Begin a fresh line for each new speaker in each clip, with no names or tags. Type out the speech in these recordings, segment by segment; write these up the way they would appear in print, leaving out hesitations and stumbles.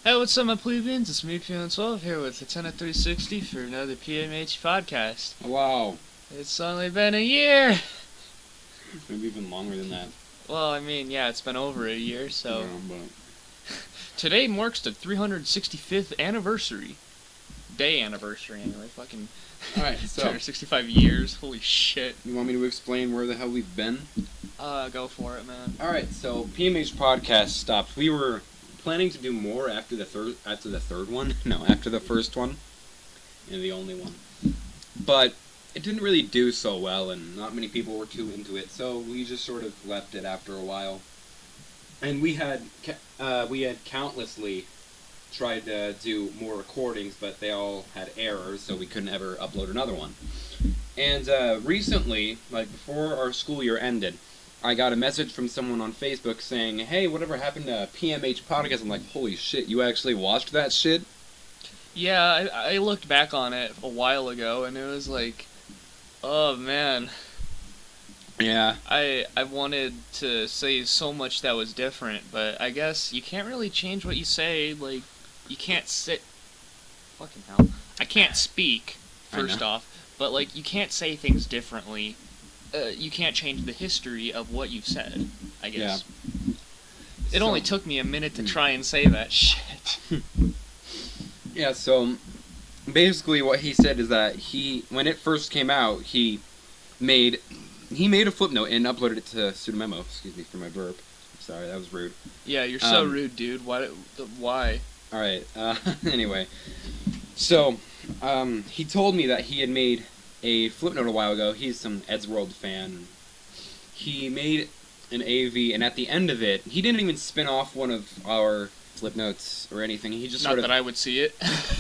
Hey, what's up, my plebeians? It's me, PMH here with Lieutenant 360 for another PMH Podcast.
Wow.
It's only been a year!
Maybe even longer than that.
Well, I mean, yeah, it's been over a year, so...
Yeah, but...
Today marks the 365th anniversary. Day anniversary, anyway. Fucking...
Alright, so...
365 years. Holy shit.
You want me to explain where the hell we've been?
Go for it, man.
Alright, so PMH Podcast stopped. We were planning to do more after the third one. No, after the first one. And the only one. But it didn't really do so well, and not many people were too into it, so we just sort of left it after a while. And we had countlessly tried to do more recordings, but they all had errors, so we couldn't ever upload another one. And recently, like before our school year ended, I got a message from someone on Facebook saying, "Hey, whatever happened to PMH Podcast?" I'm like, holy shit, you actually watched that shit?
Yeah, I looked back on it a while ago, and it was like, oh, man.
Yeah.
I wanted to say so much that was different, but I guess you can't really change what you say. Like, you can't sit... Fucking hell. I can't speak, first off, but, like, you can't say things differently. You can't change the history of what you've said, I guess.
Yeah.
It only took me a minute to try and say that shit.
Yeah, so basically what he said is that when it first came out, he made a flip note and uploaded it to pseudomemo. Excuse me for my burp. Sorry, that was rude.
Yeah, you're so rude, dude. Why?
Alright, anyway. So, he told me that he had made a flip note a while ago. He's some Eddsworld fan. He made an AV, and at the end of it, he didn't even spin off one of our flip notes or anything. He just
Not that I would see it.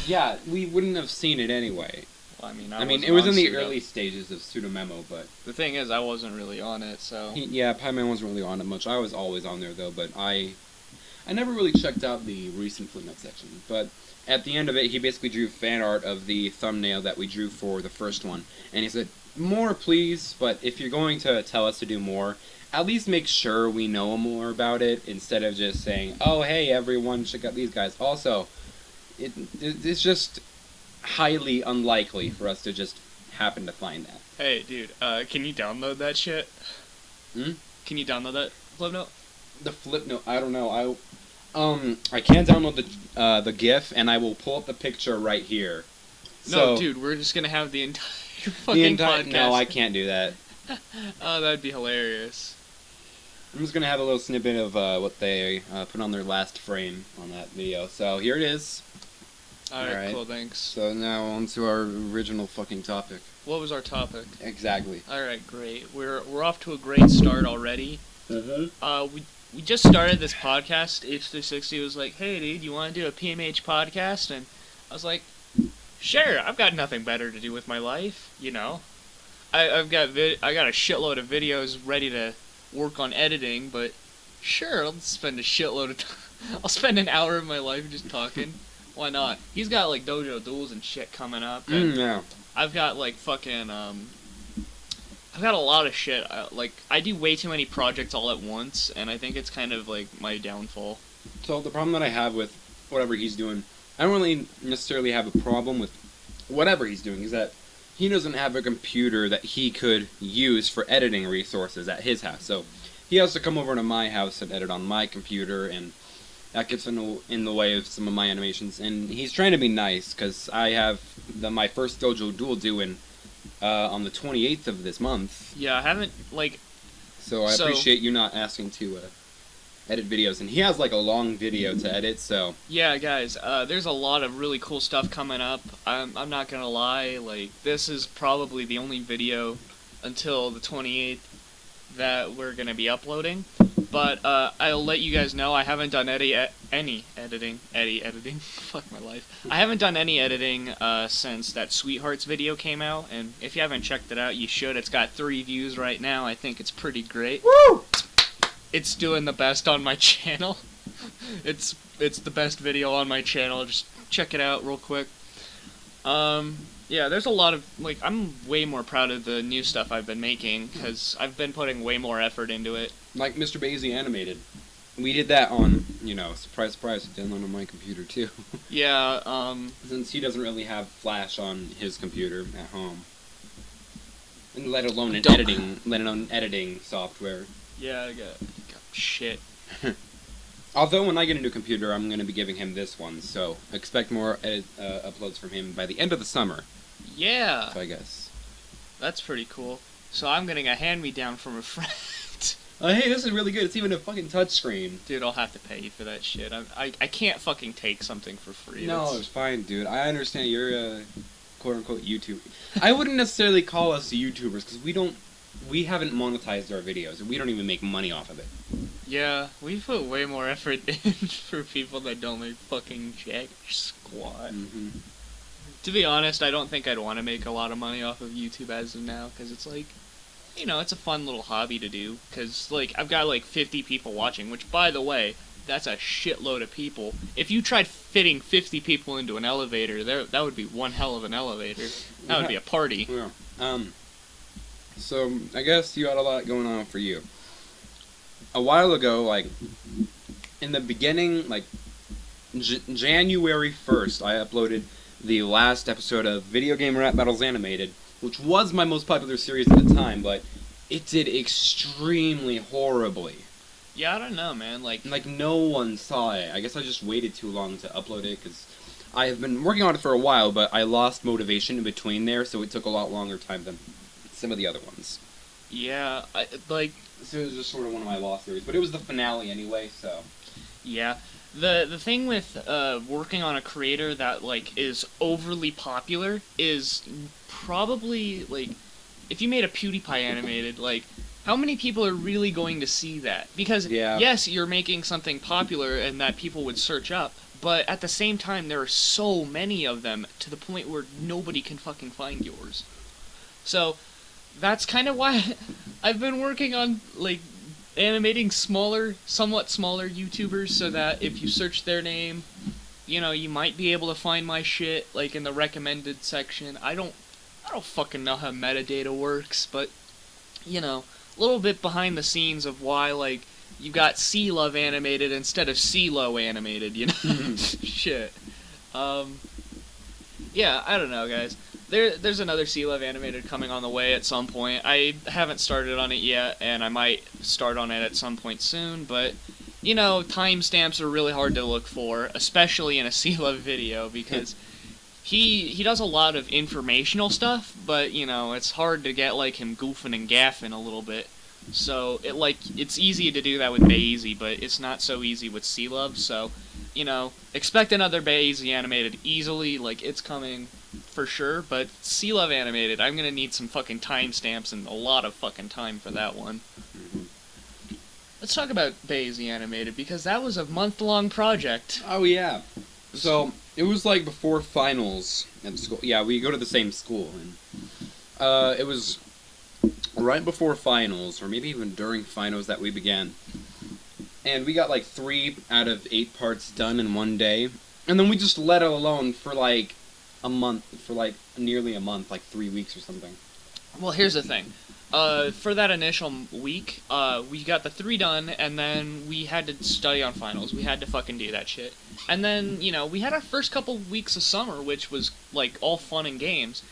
Yeah, we wouldn't have seen it anyway.
Well,
I mean, it was in the early stages of pseudomemo, but...
The thing is, I wasn't really on it, so...
Yeah, Pieman wasn't really on it much. I was always on there, though, but I never really checked out the recent flip note section. But at the end of it, he basically drew fan art of the thumbnail that we drew for the first one. And he said, more please, but if you're going to tell us to do more, at least make sure we know more about it, instead of just saying, oh, hey, everyone, check out these guys. Also, it's just highly unlikely for us to just happen to find that.
Hey, dude, can you download that shit?
Hmm?
Can you download that flip note?
The flip note, I don't know. I can download the GIF, and I will pull up the picture right here.
No, dude, we're just gonna have the entire fucking podcast.
No, I can't do that.
Oh, that'd be hilarious.
I'm just gonna have a little snippet of what they put on their last frame on that video. So here it is.
Alright, cool, thanks.
So now on to our original fucking topic.
What was our topic?
Exactly.
Alright, great. We're off to a great start already.
Mm-hmm.
We just started this podcast. H360 was like, hey, dude, you want to do a PMH podcast? And I was like, sure, I've got nothing better to do with my life, you know. I got a shitload of videos ready to work on editing, but sure, I'll spend a shitload of time. I'll spend an hour of my life just talking. Why not? He's got like dojo duels and shit coming up. And
yeah.
I've got like fucking I've got a lot of shit. I do way too many projects all at once, and I think it's kind of like my downfall.
So the problem that I have with whatever he's doing, I don't really necessarily have a problem with whatever he's doing, is that he doesn't have a computer that he could use for editing resources at his house. So he has to come over to my house and edit on my computer, and that gets in the way of some of my animations. And he's trying to be nice, because I have my first dojo duel due on the 28th of this month.
Yeah, I haven't, like...
So I appreciate you not asking to edit videos. And he has, like, a long video to edit, so...
Yeah, guys, there's a lot of really cool stuff coming up. I'm not gonna lie, like, this is probably the only video until the 28th that we're gonna be uploading. But I'll let you guys know I haven't done any editing. Fuck my life. I haven't done any editing since that Sweethearts video came out, and if you haven't checked it out, you should. It's got 3 views right now. I think it's pretty great.
Woo!
It's doing the best on my channel. It's the best video on my channel. Just check it out real quick. Yeah, there's a lot of, like, I'm way more proud of the new stuff I've been making, because I've been putting way more effort into it.
Like Mr. Basie Animated. we did that on, surprise, surprise, download on my computer too.
Yeah,
Since he doesn't really have Flash on his computer at home. And let alone editing software.
Yeah, I got shit.
Although when I get a new computer, I'm going to be giving him this one, so expect more uploads from him by the end of the summer.
Yeah.
So I guess.
That's pretty cool. So I'm getting a hand-me-down from a friend.
Hey, this is really good. It's even a fucking touchscreen.
Dude, I'll have to pay you for that shit. I can't fucking take something for free.
No, it's fine, dude. I understand you're a quote-unquote YouTuber. I wouldn't necessarily call us YouTubers, because we haven't monetized our videos, and we don't even make money off of it.
Yeah, we put way more effort in for people that don't make fucking jack squat.
Mm-hmm.
To be honest, I don't think I'd want to make a lot of money off of YouTube as of now, because it's like, it's a fun little hobby to do, because, like, I've got, like, 50 people watching, which, by the way, that's a shitload of people. If you tried fitting 50 people into an elevator, that would be one hell of an elevator. That would be a party.
Yeah. So, I guess you got a lot going on for you. A while ago, like, in the beginning, like, January 1st, I uploaded the last episode of Video Game Rap Battles Animated, which was my most popular series at the time, but it did extremely horribly.
Yeah, I don't know, man. Like,
no one saw it. I guess I just waited too long to upload it, because I have been working on it for a while, but I lost motivation in between there, so it took a lot longer time than some of the other ones.
Yeah,
So it was just sort of one of my lost series, but it was the finale anyway, so.
Yeah. The thing with working on a creator that, like, is overly popular is probably, like, if you made a PewDiePie animated, like, how many people are really going to see that? Because, yes, you're making something popular and that people would search up, but at the same time, there are so many of them to the point where nobody can fucking find yours. So, that's kind of why I've been working on, like, animating somewhat smaller YouTubers, so that if you search their name, you might be able to find my shit, like, in the recommended section. I don't fucking know how metadata works, but, a little bit behind the scenes of why, like, you got C-Love animated instead of C-Lo animated, Shit. Yeah, I don't know, guys. There's another C-Love animated coming on the way at some point. I haven't started on it yet, and I might start on it at some point soon, but, timestamps are really hard to look for, especially in a C-Love video, because he does a lot of informational stuff, but, it's hard to get, like, him goofing and gaffing a little bit. So, it's easy to do that with Baezy, but it's not so easy with C-Love, so, expect another Baezy animated easily, like, it's coming for sure, but C-Love animated, I'm gonna need some fucking timestamps and a lot of fucking time for that one.
Mm-hmm.
Let's talk about Baezy animated, because that was a month-long project.
Oh, yeah. So, it was, like, before finals at school. Yeah, we go to the same school, and, it was right before finals, or maybe even during finals that we began. And we got, like, 3 out of 8 parts done in one day, and then we just let it alone for, like, a month, for, like, nearly a month, like 3 weeks or something.
Well, here's the thing. For that initial week, we got the 3 done, and then we had to study on finals. We had to fucking do that shit. And then, we had our first couple weeks of summer, which was, like, all fun and games.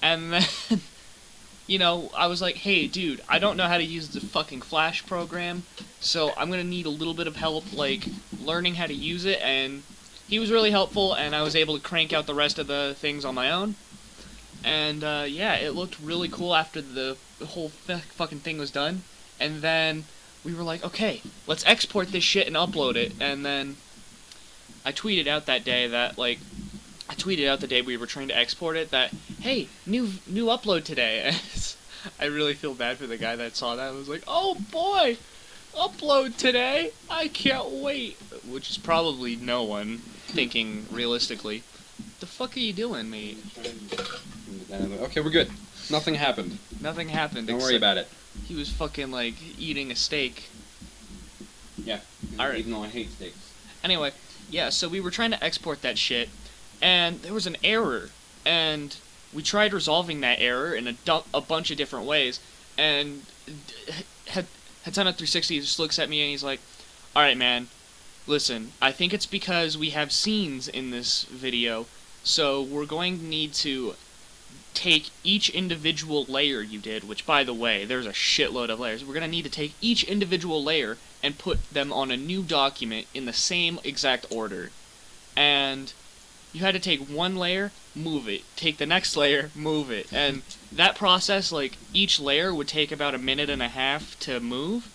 And then, I was like, hey, dude, I don't know how to use the fucking Flash program, so I'm gonna need a little bit of help, like, learning how to use it, and he was really helpful, and I was able to crank out the rest of the things on my own. And, yeah, it looked really cool after the whole fucking thing was done. And then we were like, okay, let's export this shit and upload it. And then I tweeted out that day that, like, the day we were trying to export it that, hey, new upload today. I really feel bad for the guy that saw that. I was like, oh boy, upload today. I can't wait. Which is probably no one thinking realistically. The fuck are you doing, mate?
Okay, we're good. Nothing happened.
Nothing happened.
Don't worry about it.
He was fucking, like, eating a steak.
Yeah.
Alright.
Even though I hate steaks.
Anyway, yeah, so we were trying to export that shit, and there was an error, and we tried resolving that error in a bunch of different ways, and Hatana360 just looks at me and he's like, Alright, man. Listen, I think it's because we have scenes in this video, so we're going to need to take each individual layer you did, which, by the way, there's a shitload of layers. We're going to need to take each individual layer and put them on a new document in the same exact order. And you had to take one layer, move it. Take the next layer, move it. And that process, like, each layer would take about 1.5 minutes to move.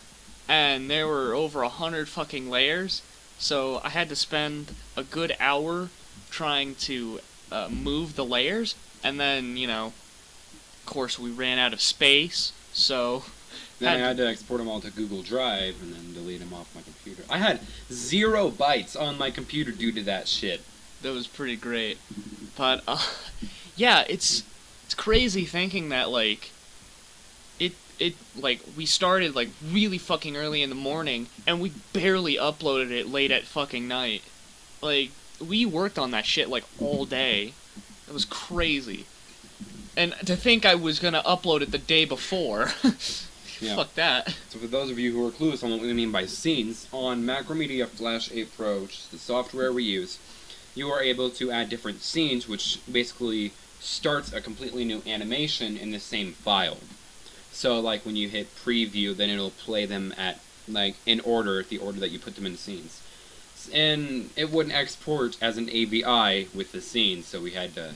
And there were over 100 fucking layers. So I had to spend a good hour trying to move the layers. And then, of course, we ran out of space. So
then I had to export them all to Google Drive and then delete them off my computer. I had 0 bytes on my computer due to that shit.
That was pretty great. But, yeah, it's crazy thinking that, like, we started, like, really fucking early in the morning, and we barely uploaded it late at fucking night. Like, we worked on that shit, like, all day. It was crazy. And to think I was gonna upload it the day before.
Yeah.
Fuck that.
So for those of you who are clueless on what we mean by scenes, on Macromedia Flash 8 Pro, which is the software we use, you are able to add different scenes, which basically starts a completely new animation in the same file. So, like, when you hit preview, then it'll play them at, like, in order, the order that you put them in scenes. And it wouldn't export as an AVI with the scenes, so we had to...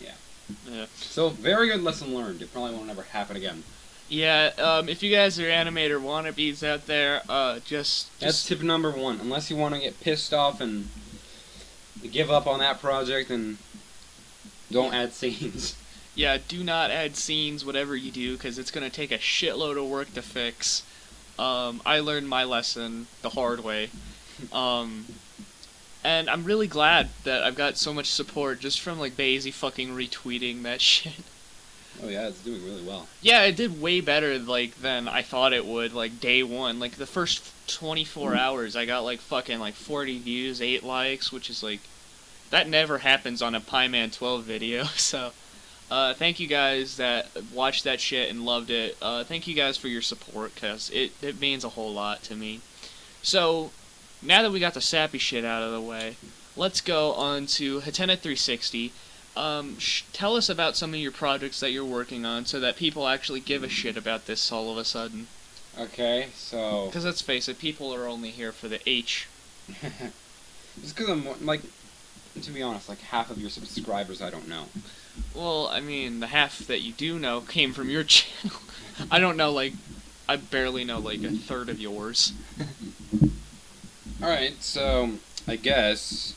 Yeah.
So, very good lesson learned. It probably won't ever happen again.
Yeah, if you guys are animator wannabes out there, just...
That's tip number 1. Unless you want to get pissed off and give up on that project, and don't add scenes.
Yeah, do not add scenes, whatever you do, because it's going to take a shitload of work to fix. I learned my lesson the hard way. And I'm really glad that I've got so much support just from, like, Basie fucking retweeting that shit.
Oh yeah, it's doing really well.
Yeah, it did way better, like, than I thought it would, like, day one. Like, the first 24 hours, I got, like, fucking, like, 40 views, 8 likes, which is, like, that never happens on a Pieman 12 video, so... thank you guys that watched that shit and loved it. Thank you guys for your support, because it means a whole lot to me. So, now that we got the sappy shit out of the way, let's go on to Hatena 360. Tell us about some of your projects that you're working on so that people actually give a shit about this all of a sudden.
Okay, so...
Because let's face it, people are only here for the H.
Just because I'm, like, to be honest, like, half of your subscribers I don't know.
Well, I mean, the half that you do know came from your channel. I don't know, like, I barely know, like, a third of yours.
Alright, so, I guess,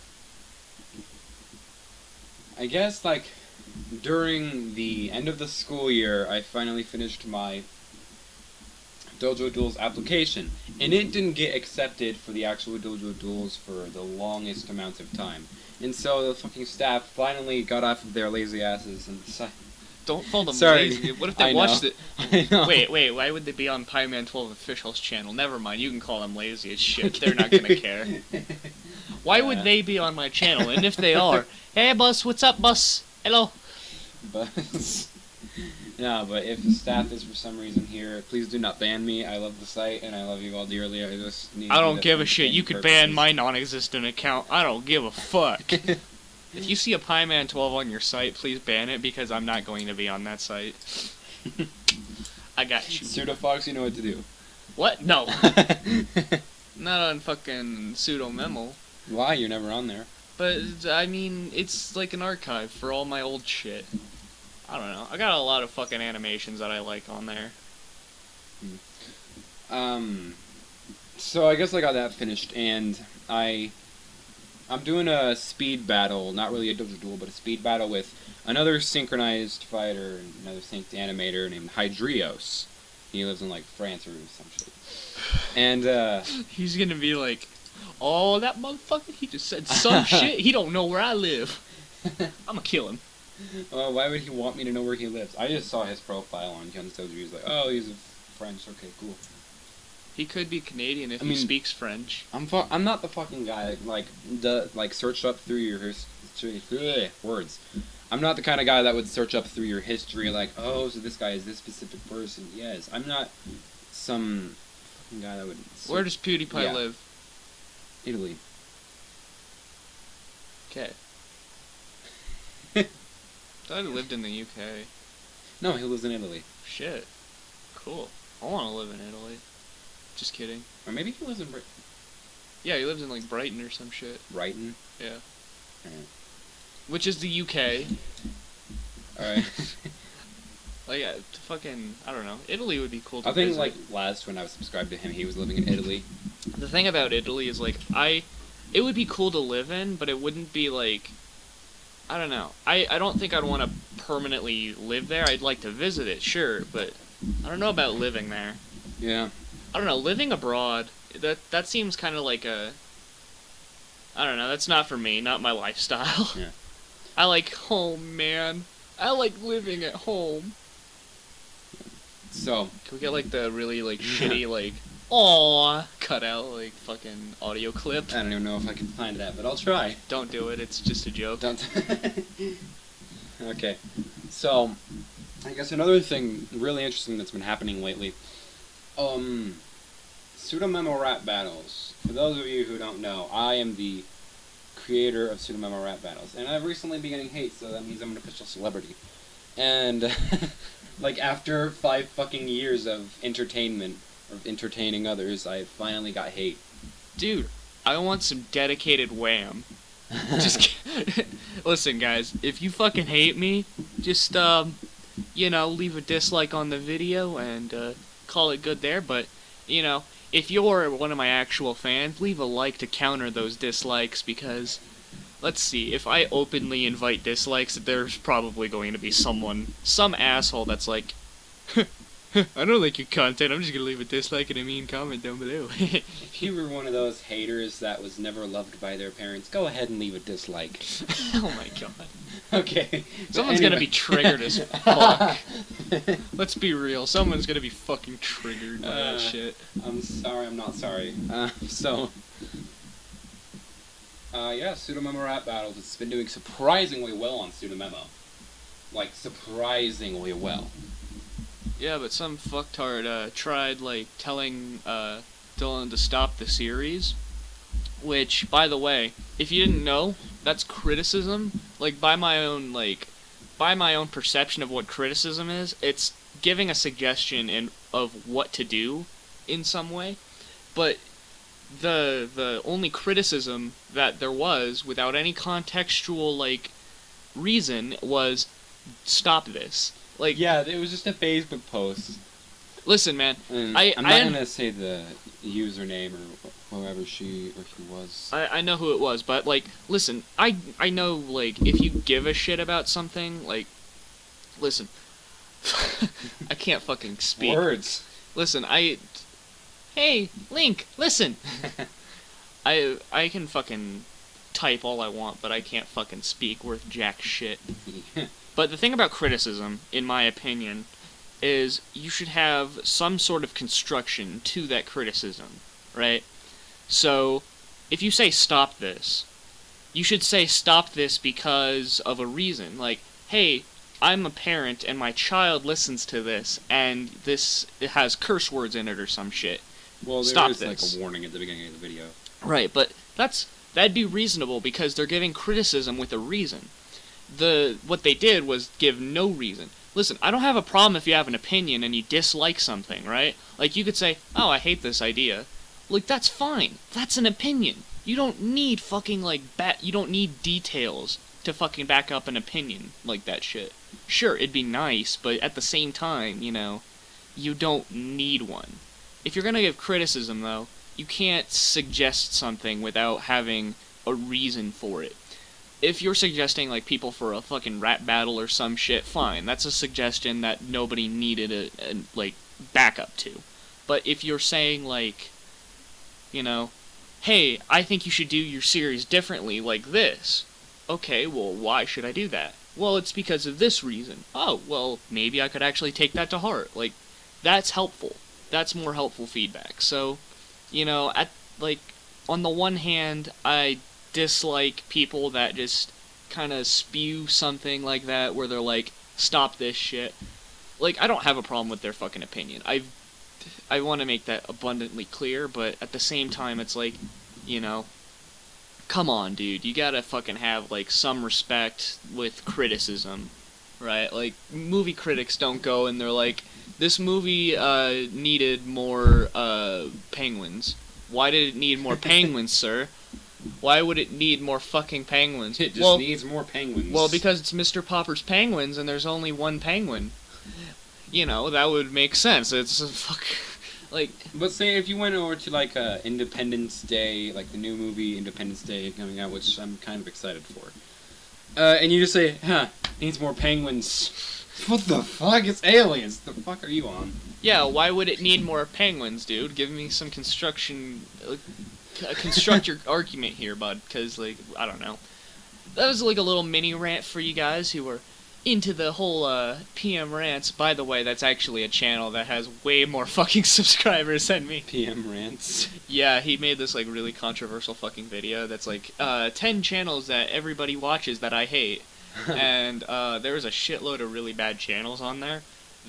like, during the end of the school year, I finally finished my Dojo Duels application, and it didn't get accepted for the actual Dojo Duels for the longest amount of time. And so the fucking staff finally got off of their lazy asses and decided...
Don't call them
Sorry.
lazy. What if they
I
watched
know.
it?
I know.
Wait, why would they be on Pieman 12 Official's channel? Never mind, you can call them lazy as shit. They're not gonna care. Why would they be on my channel? And if they are, hey boss, what's up boss? Hello.
But no, but if the staff is for some reason here, please do not ban me. I love the site and I love you all dearly. I just need.
I don't give a shit. You could ban my non-existent account. I don't give a fuck. If you see a Pieman 12 on your site, please ban it because I'm not going to be on that site. I got you.
Pseudofox, you know what to do.
What? No. Not on fucking Pseudo Memo.
Why? You're never on there.
But, I mean, it's like an archive for all my old shit. I don't know. I got a lot of fucking animations that I like on there.
So I guess I got that finished, and I'm doing a speed battle, not really a Dojo Duel, but a speed battle with another synchronized fighter, another synced animator named Hydrios. He lives in, like, France or some shit. And,
he's gonna be like, oh, that motherfucker, he just said some shit, he don't know where I live. I'ma kill him.
Why would he want me to know where he lives? I just saw his profile on John's Dojo. He's like, oh, he's French, okay, cool.
He could be Canadian if he speaks French.
I'm not the fucking guy like search up through your history words. I'm not the kind of guy that would search up through your history like, oh, so this guy is this specific person. Yes, I'm not some guy that would...
Where does PewDiePie live?
Italy.
Okay. Thought he lived in the UK.
No, he lives in Italy.
Shit. Cool. I want to live in Italy. Just kidding.
Or maybe he lives in Britain.
Yeah, he lives in, like, Brighton or some shit.
Brighton?
Yeah.
Alright.
Which is the UK.
Alright.
Like, I don't know. Italy would be cool to
I think,
visit.
like, last when I was subscribed to him, he was living in Italy.
The thing about Italy is, like, it would be cool to live in, but it wouldn't be, like, I don't know. I don't think I'd want to permanently live there. I'd like to visit it, sure, but I don't know about living there.
Yeah.
I don't know, living abroad, that seems kind of like a... I don't know, that's not for me, not my lifestyle.
Yeah.
I like home, man. I like living at home.
So...
Can we get, like, the really, like, shitty, like, aww, cut out, like, fucking audio clip?
I don't even know if I can find that, but I'll try.
Don't do it, it's just a joke.
Don't... Okay. So, I guess another thing really interesting that's been happening lately, pseudo-memo rap battles. For those of you who don't know, I am the creator of pseudo-memo rap battles, and I've recently been getting hate, so that means I'm an official celebrity. And, like, after 5 fucking years of entertainment, of entertaining others, I finally got hate.
Dude, I want some dedicated wham. Just listen, guys, if you fucking hate me, just, you know, leave a dislike on the video and, call it good there, but, you know, if you're one of my actual fans, leave a like to counter those dislikes, because, let's see, if I openly invite dislikes, there's probably going to be some asshole that's like, I don't like your content, I'm just gonna leave a dislike and a mean comment down below.
If you were one of those haters that was never loved by their parents, go ahead and leave a dislike.
Oh my god.
Okay.
Someone's gonna be triggered as fuck. Let's be real, someone's gonna be fucking triggered by that shit.
I'm sorry, I'm not sorry. Yeah, pseudo-memo rap battles, it's been doing surprisingly well on pseudo-memo. Like, surprisingly well.
Yeah, but some fucktard tried, like, telling Dylan to stop the series, which, by the way, if you didn't know, that's criticism. Like, by my own perception of what criticism is, it's giving a suggestion of what to do in some way, but the only criticism that there was, without any contextual, like, reason, was, stop this. Like,
yeah, it was just a Facebook post.
Listen, man.
I'm not gonna say the username or whoever she or he was.
I know who it was, but, like, listen, I know, like, if you give a shit about something, like, listen, I can't fucking speak.
Words.
Listen, hey, Link, listen. I can fucking type all I want, but I can't fucking speak worth jack shit. But the thing about criticism, in my opinion, is you should have some sort of construction to that criticism, right? So, if you say stop this, you should say stop this because of a reason. Like, hey, I'm a parent and my child listens to this, and it has curse words in it or some shit.
Well, there is like a warning at the beginning of the video.
Right, but that'd be reasonable because they're giving criticism with a reason. What they did was give no reason. Listen, I don't have a problem if you have an opinion and you dislike something, right? Like, you could say, oh, I hate this idea. Like, that's fine. That's an opinion. You don't need fucking, like, you don't need details to fucking back up an opinion like that shit. Sure, it'd be nice, but at the same time, you know, you don't need one. If you're gonna give criticism, though, you can't suggest something without having a reason for it. If you're suggesting, like, people for a fucking rap battle or some shit, fine. That's a suggestion that nobody needed a like, backup to. But if you're saying, like, you know, hey, I think you should do your series differently, like this. Okay, well, why should I do that? Well, it's because of this reason. Oh, well, maybe I could actually take that to heart. Like, that's helpful. That's more helpful feedback. So, you know, on the one hand, I dislike people that just kind of spew something like that where they're like, stop this shit. Like, I don't have a problem with their fucking opinion. I want to make that abundantly clear, but at the same time, it's like, you know, come on, dude, you gotta fucking have, like, some respect with criticism, right? Like, movie critics don't go and they're like, this movie, needed more, penguins. Why did it need more penguins, sir? Why would it need more fucking penguins?
It just needs more penguins.
Well, because it's Mr. Popper's Penguins and there's only one penguin. You know, that would make sense. It's a fuck... Like...
But say if you went over to, like, Independence Day, like the new movie Independence Day coming out, which I'm kind of excited for, and you just say, needs more penguins. What the fuck? It's aliens. The fuck are you on?
Yeah, why would it need more penguins, dude? Give me some construction... construct your argument here, bud, because, like, I don't know. That was, like, a little mini rant for you guys who were into the whole, PM Rants. By the way, that's actually a channel that has way more fucking subscribers than me.
PM Rants?
Yeah, he made this, like, really controversial fucking video that's, like, 10 channels that everybody watches that I hate. And, there's a shitload of really bad channels on there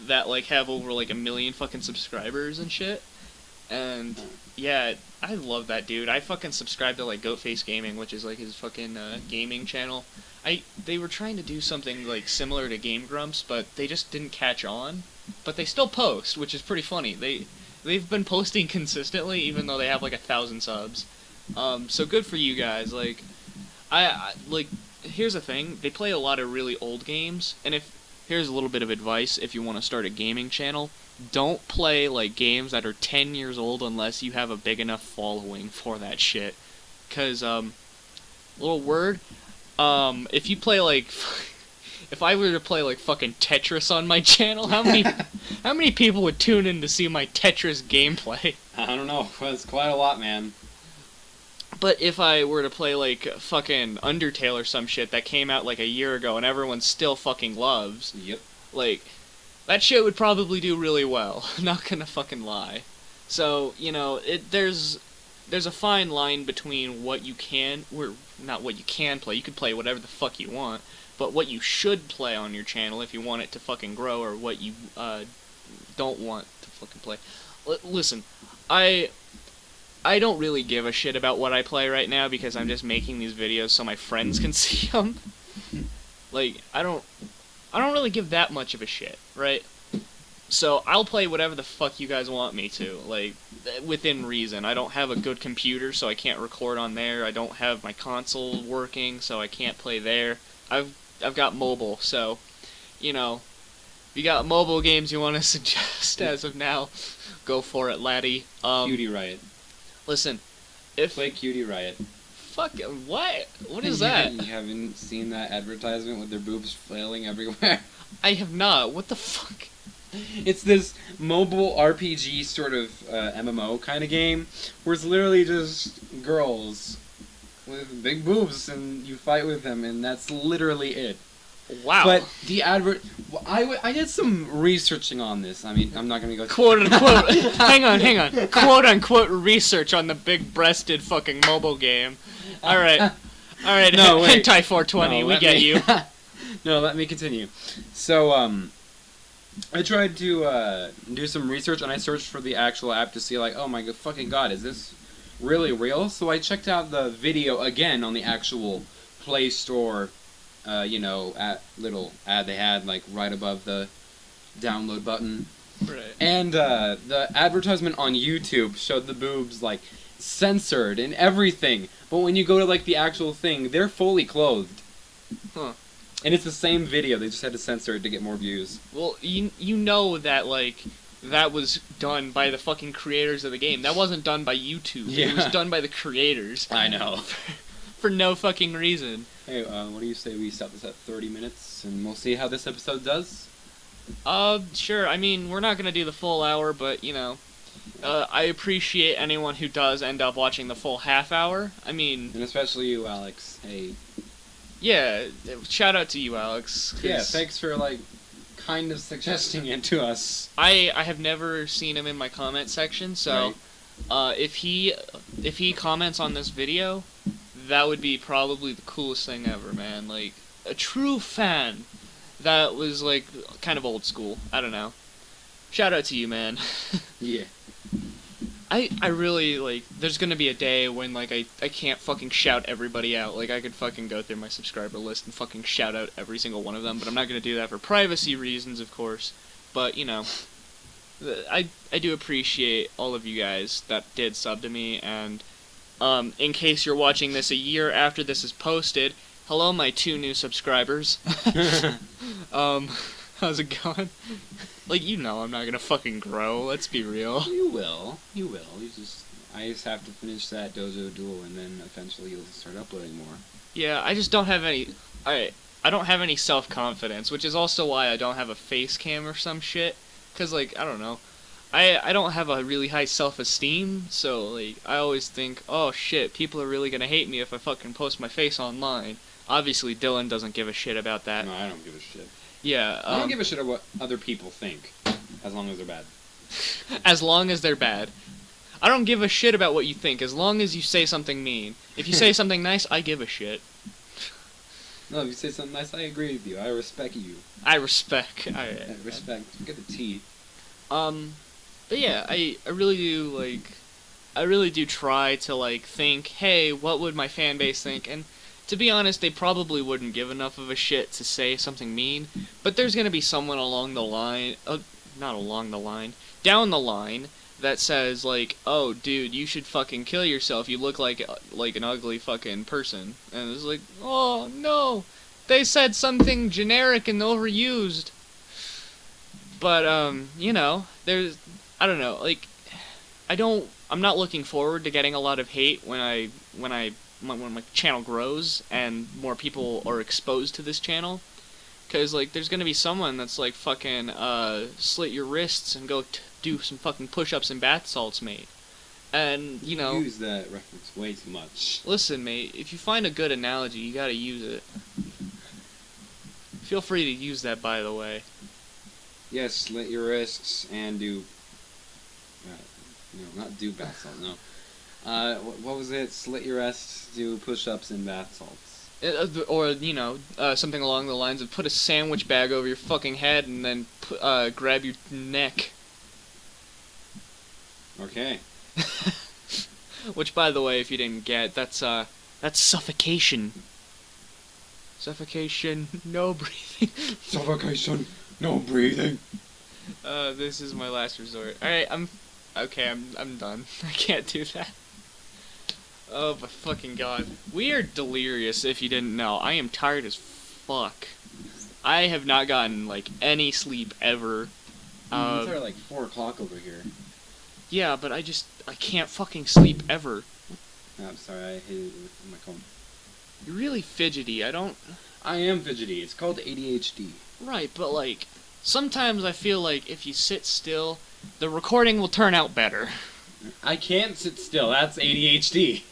that, like, have over, like, 1 million fucking subscribers and shit. And, yeah, I love that dude. I fucking subscribe to, like, Goatface Gaming, which is, like, his fucking, gaming channel. They were trying to do something, like, similar to Game Grumps, but they just didn't catch on. But they still post, which is pretty funny. They've been posting consistently, even though they have, like, 1,000 subs. So good for you guys. Like, like, here's the thing. They play a lot of really old games, and here's a little bit of advice if you want to start a gaming channel. Don't play, like, games that are 10 years old unless you have a big enough following for that shit. 'Cause, little word, if you play, like, if I were to play, like, fucking Tetris on my channel, how many people would tune in to see my Tetris gameplay?
I don't know, it's quite a lot, man.
But if I were to play, like, fucking Undertale or some shit that came out, like, a year ago and everyone still fucking loves...
Yep.
Like, that shit would probably do really well. Not gonna fucking lie. So, you know, there's a fine line between what you can... not what you can play, you can play whatever the fuck you want, but what you should play on your channel if you want it to fucking grow, or what you, don't want to fucking play. Listen, I don't really give a shit about what I play right now because I'm just making these videos so my friends can see them. Like, I don't really give that much of a shit, right? So I'll play whatever the fuck you guys want me to, like, within reason. I don't have a good computer, so I can't record on there. I don't have my console working, so I can't play there. I've got mobile, so, you know, if you got mobile games you want to suggest as of now, go for it, laddie.
Cutie Riot.
Listen,
Play Cutie Riot.
Fuck, what? What is that?
You haven't seen that advertisement with their boobs flailing everywhere?
I have not. What the fuck?
It's this mobile RPG sort of MMO kind of game where it's literally just girls with big boobs and you fight with them, and that's literally it.
Wow.
But the I did some researching on this. I mean, I'm not going to go...
Quote unquote... hang on. Quote unquote research on the big-breasted fucking mobile game. Alright. Alright,
no, wait.
Hentai 420, we get you.
No, let me continue. So, I tried to do some research, and I searched for the actual app to see, like, oh my fucking god, is this really real? So I checked out the video again on the actual Play Store, you know, little ad they had, like, right above the download button.
Right.
And the advertisement on YouTube showed the boobs, like, censored and everything. But when you go to, like, the actual thing, they're fully clothed.
Huh.
And it's the same video, they just had to censor it to get more views.
Well, you know that, like, that was done by the fucking creators of the game. That wasn't done by YouTube.
Yeah.
It was done by the creators.
I know.
For no fucking reason.
Hey, what do you say we stop this at 30 minutes, and we'll see how this episode does?
Sure. I mean, we're not gonna do the full hour, but, you know, I appreciate anyone who does end up watching the full half hour. I mean...
And especially you, Alex. Hey.
Yeah, shout out to you, Alex.
Yeah, thanks for, like, kind of suggesting it to us.
I have never seen him in my comment section, so if he comments on this video, that would be probably the coolest thing ever, man. Like, a true fan that was, like, kind of old school. I don't know. shout out to you, man.
Yeah.
I really, like, there's gonna be a day when, like, I can't fucking shout everybody out. Like, I could fucking go through my subscriber list and fucking shout out every single one of them, but I'm not gonna do that for privacy reasons, of course. But, you know, I do appreciate all of you guys that did sub to me, and, in case you're watching this a year after this is posted, hello, my 2 new subscribers. How's it going? Like, you know I'm not gonna fucking grow, let's be real.
You will. I just have to finish that Dojo Duel, and then eventually you'll start uploading more.
Yeah, I just don't have any... I don't have any self-confidence, which is also why I don't have a face cam or some shit. Because, like, I don't know. I don't have a really high self-esteem, so, like, I always think, oh shit, people are really gonna hate me if I fucking post my face online. Obviously, Dylan doesn't give a shit about that.
No, I don't give a shit.
Yeah,
I don't give a shit about what other people think, as long as they're bad.
As long as they're bad. I don't give a shit about what you think, as long as you say something mean. If you say something nice, I give a shit.
No, if you say something nice, I agree with you. I respect you.
I respect.
I respect. Forget the T.
But yeah, I really do, like, I really do try to, like, think, hey, what would my fan base think? And to be honest, they probably wouldn't give enough of a shit to say something mean, but there's gonna be someone along the line, not along the line, down the line, that says, like, oh, dude, you should fucking kill yourself, you look like an ugly fucking person. And it's like, oh, no, they said something generic and overused. But, you know, there's, I don't know, like, I'm not looking forward to getting a lot of hate when my channel grows and more people are exposed to this channel. Because, like, there's gonna be someone that's like, fucking, slit your wrists and go do some fucking push-ups and bath salts, mate. And, you know...
You use that reference way too much.
Listen, mate, if you find a good analogy, you gotta use it. Feel free to use that, by the way.
Yes, slit your wrists and do... no, not do bath salt, no. What was it? Slit your wrists, do push-ups and bath salts.
Or, you know, something along the lines of put a sandwich bag over your fucking head and then grab your neck.
Okay.
Which, by the way, if you didn't get, that's suffocation. Suffocation, no breathing.
Suffocation, no breathing.
This is my last resort. Alright, I'm done. I can't do that. Oh my fucking god. We are delirious, if you didn't know. I am tired as fuck. I have not gotten, like, any sleep ever.
It's already like 4 o'clock over here.
Yeah, but I can't fucking sleep ever.
Oh, I'm sorry, I hit it with my phone.
You're really fidgety, I
am fidgety, it's called ADHD.
Right, but, like, sometimes I feel like if you sit still, the recording will turn out better.
I can't sit still, that's ADHD.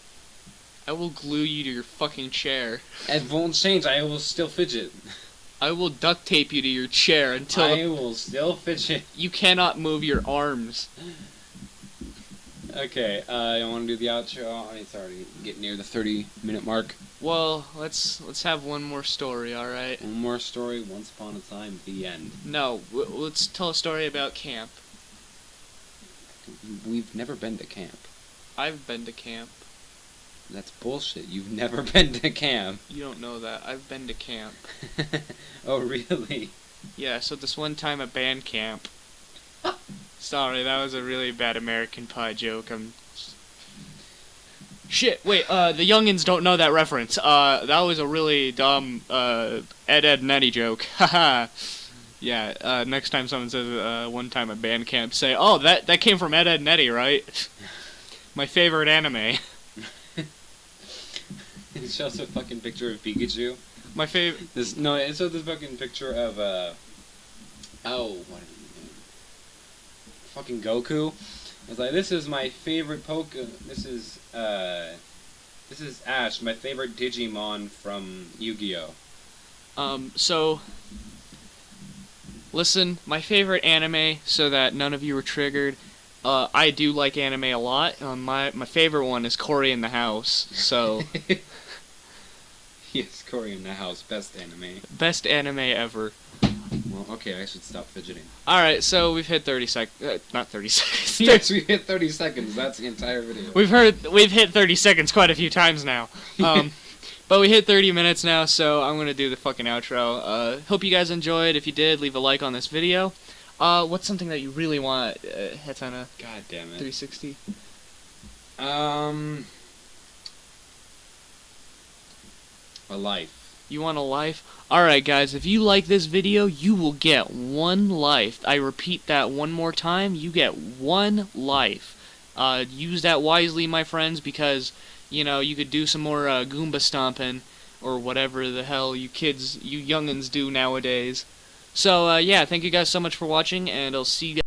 I will glue you to your fucking chair.
It won't change, I will still fidget.
I will duct tape you to your chair until...
I will still fidget.
You cannot move your arms.
Okay, you want to do the outro? It's already getting near the 30-minute mark.
Well, let's have one more story, alright?
One more story, once upon a time, the end.
No, let's tell a story about camp.
We've never been to camp.
I've been to camp.
That's bullshit. You've never been to camp.
You don't know that. I've been to camp.
Oh, really?
Yeah, so this one time at band camp. Sorry, that was a really bad American Pie joke. Shit, wait, the youngins don't know that reference. That was a really dumb, Ed, and Eddie joke. Haha. Yeah, next time someone says, one time at band camp, say, oh, that came from Ed, and Eddie, right? My favorite anime.
It shows a fucking picture of Pikachu.
My favorite...
It shows this fucking picture of, what is his name? Fucking Goku. It's like, this is my favorite This is Ash, my favorite Digimon from Yu-Gi-Oh!
So... Listen, my favorite anime, so that none of you are triggered, I do like anime a lot. My favorite one is Cory in the House, so...
Yes, Cory in the House, best anime.
Best anime ever.
Well, okay, I should stop fidgeting.
Alright, so we've hit 30 seconds. Not 30 seconds.
Yes, we hit 30 seconds. That's the entire video.
We've hit 30 seconds quite a few times now. But we hit 30 minutes now, so I'm going to do the fucking outro. Hope you guys enjoyed. If you did, leave a like on this video. What's something that you really want, Hetana?
God damn it.
360?
A life.
You want a life? Alright guys, if you like this video, you will get 1 life. I repeat that one more time, you get 1 life. Use that wisely, my friends, because, you know, you could do some more Goomba stomping, or whatever the hell you kids, you youngins do nowadays. So, yeah, thank you guys so much for watching, and I'll see you guys